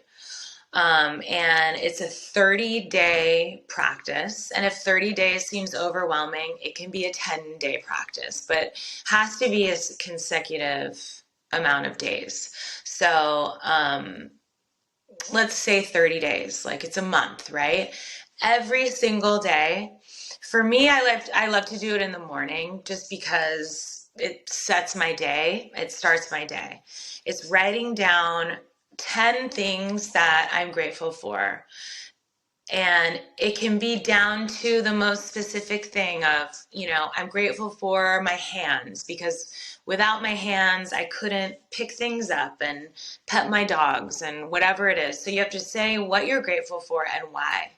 And it's a 30-day practice. And if 30 days seems overwhelming, it can be a 10-day practice, but has to be a consecutive amount of days. So let's say 30 days, like it's a month, right? Every single day. For me, I love to do it in the morning just because it sets my day. It starts my day. It's writing down 10 things that I'm grateful for. And it can be down to the most specific thing of, I'm grateful for my hands because without my hands, I couldn't pick things up and pet my dogs and whatever it is. So you have to say what you're grateful for and why.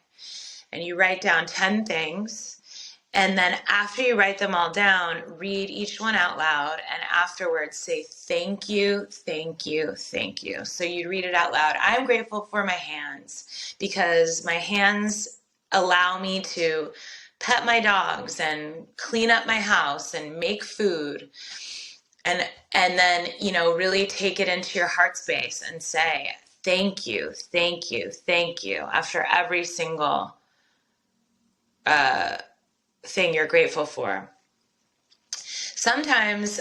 And you write down 10 things. And then after you write them all down, read each one out loud. And afterwards say, thank you, thank you, thank you. So you read it out loud. I'm grateful for my hands because my hands allow me to pet my dogs and clean up my house and make food. And then, really take it into your heart space and say, thank you, thank you, thank you after every single thing you're grateful for. Sometimes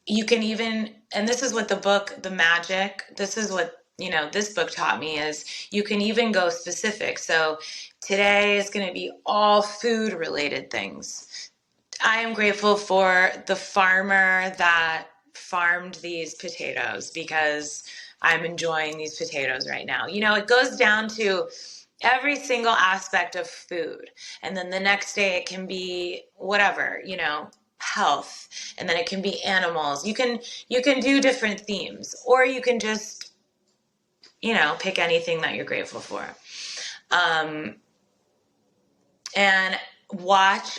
you can even, and this is what this is what, this book taught me is you can even go specific. So today is going to be all food related things. I am grateful for the farmer that farmed these potatoes because I'm enjoying these potatoes right now. It goes down to every single aspect of food. And then the next day it can be whatever, health. And then it can be animals. You can do different themes, or you can just, pick anything that you're grateful for. And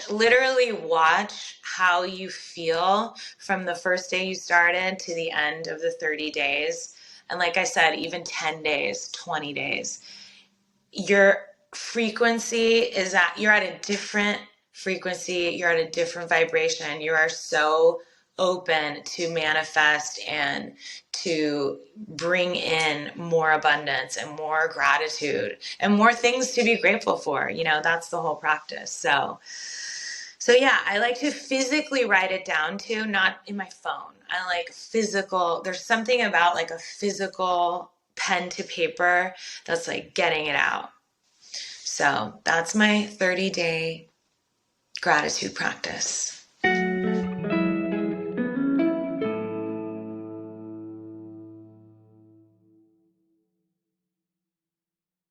literally watch how you feel from the first day you started to the end of the 30 days. And like I said, even 10 days, 20 days. Your frequency you're at a different frequency, you're at a different vibration. You are so open to manifest and to bring in more abundance and more gratitude and more things to be grateful for. That's the whole practice. So yeah, I like to physically write it down too, not in my phone. I like physical. There's something about like a physical pen to paper that's like getting it out. So that's my 30-day gratitude practice.